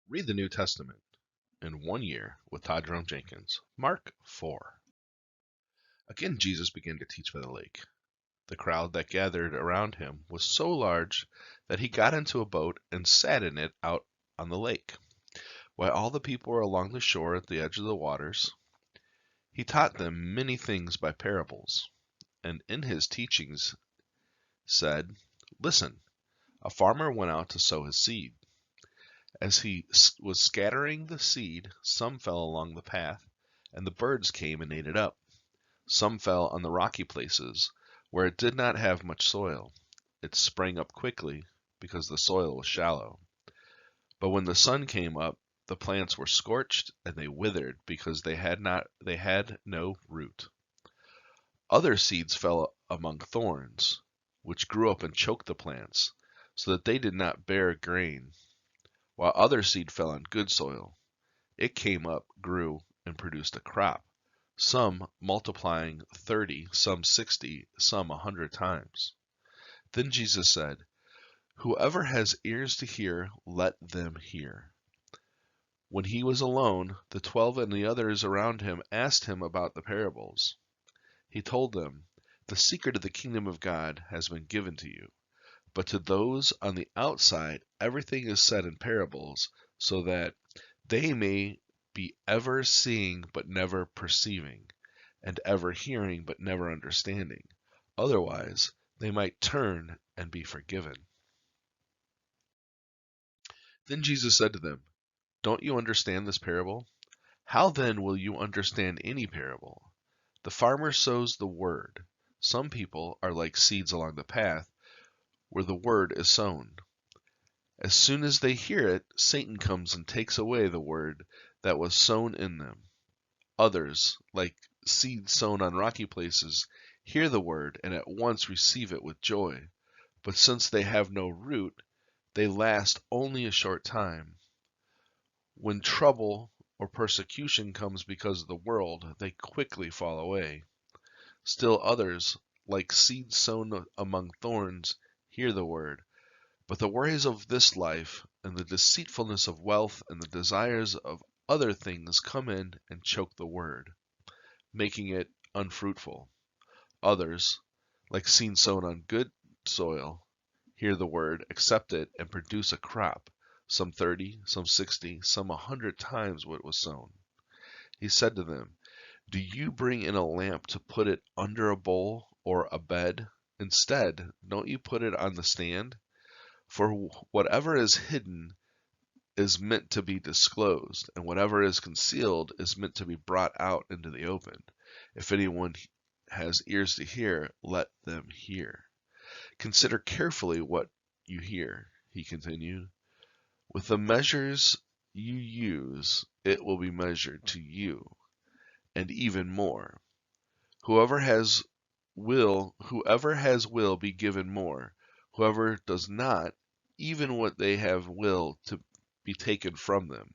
Read the New Testament in 1 year with Todd Jerome Jenkins. Mark 4. Again, Jesus began to teach by the lake. The crowd that gathered around him was so large that he got into a boat and sat in it out on the lake, while all the people were along the shore at the edge of the waters. He taught them many things by parables, and in his teachings said, "Listen, a farmer went out to sow his seed. As he was scattering the seed, some fell along the path, and the birds came and ate it up. Some fell on the rocky places, where it did not have much soil. It sprang up quickly, because the soil was shallow. But when the sun came up, the plants were scorched, and they withered, because they had no root. Other seeds fell among thorns, which grew up and choked the plants, so that they did not bear grain. While other seed fell on good soil. It came up, grew, and produced a crop, some multiplying 30, some 60, some 100 times." Then Jesus said, "Whoever has ears to hear, let them hear." When he was alone, the 12 and the others around him asked him about the parables. He told them, "The secret of the kingdom of God has been given to you. But to those on the outside, everything is said in parables, so that they may be ever seeing but never perceiving, and ever hearing but never understanding. Otherwise, they might turn and be forgiven." Then Jesus said to them, "Don't you understand this parable? How then will you understand any parable? The farmer sows the word. Some people are like seeds along the path, where the word is sown. As soon as they hear it, Satan comes and takes away the word that was sown in them. Others, like seeds sown on rocky places, hear the word and at once receive it with joy. But since they have no root, they last only a short time. When trouble or persecution comes because of the world, they quickly fall away. Still others, like seeds sown among thorns, hear the word. But the worries of this life, and the deceitfulness of wealth, and the desires of other things come in and choke the word, making it unfruitful. Others, like seed sown on good soil, hear the word, accept it, and produce a crop, some 30, some 60, some 100 times what was sown. He said to them, "Do you bring in a lamp to put it under a bowl or a bed? Instead, don't you put it on the stand? For whatever is hidden is meant to be disclosed, and whatever is concealed is meant to be brought out into the open. If anyone has ears to hear, let them hear. Consider carefully what you hear," he continued. "With the measures you use, it will be measured to you, and even more. Whoever has will be given more. Whoever does not, even what they have will to be taken from them."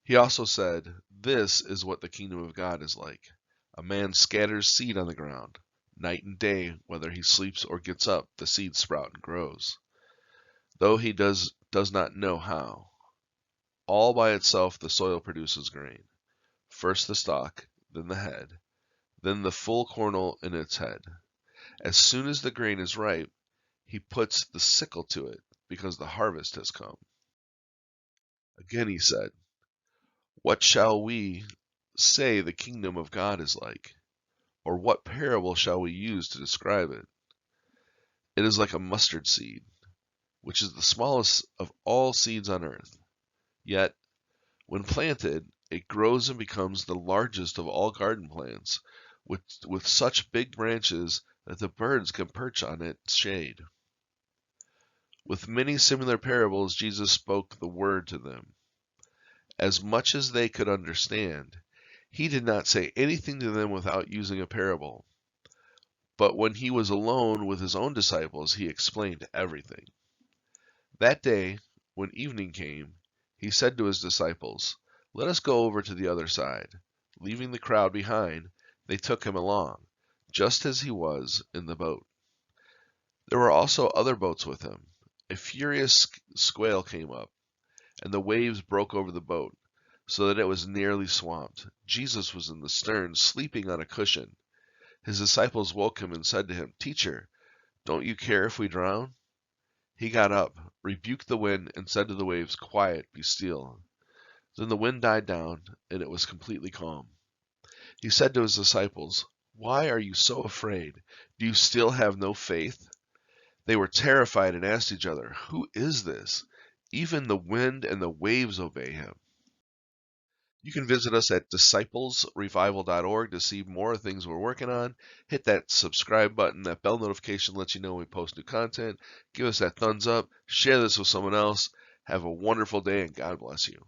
He also said, "This is what the kingdom of God is like. A man scatters seed on the ground. Night and day, whether he sleeps or gets up, the seed sprouts and grows, though he does not know how. All by itself the soil produces grain. First the stalk, then the head, then the full kernel in its head. As soon as the grain is ripe, he puts the sickle to it, because the harvest has come." Again he said, "What shall we say the kingdom of God is like? Or what parable shall we use to describe it? It is like a mustard seed, which is the smallest of all seeds on earth. Yet, when planted, it grows and becomes the largest of all garden plants, with such big branches that the birds can perch on its shade." With many similar parables, Jesus spoke the word to them, as much as they could understand. He did not say anything to them without using a parable. But when he was alone with his own disciples, he explained everything. That day, when evening came, he said to his disciples, "Let us go over to the other side." Leaving the crowd behind, they took him along, just as he was in the boat. There were also other boats with him. A furious squall came up, and the waves broke over the boat, so that it was nearly swamped. Jesus was in the stern, sleeping on a cushion. His disciples woke him and said to him, "Teacher, don't you care if we drown?" He got up, rebuked the wind, and said to the waves, "Quiet, be still." Then the wind died down, and it was completely calm. He said to his disciples, "Why are you so afraid? Do you still have no faith?" They were terrified and asked each other, "Who is this? Even the wind and the waves obey him." You can visit us at disciplesrevival.org to see more things we're working on. Hit that subscribe button. That bell notification lets you know when we post new content. Give us that thumbs up. Share this with someone else. Have a wonderful day, and God bless you.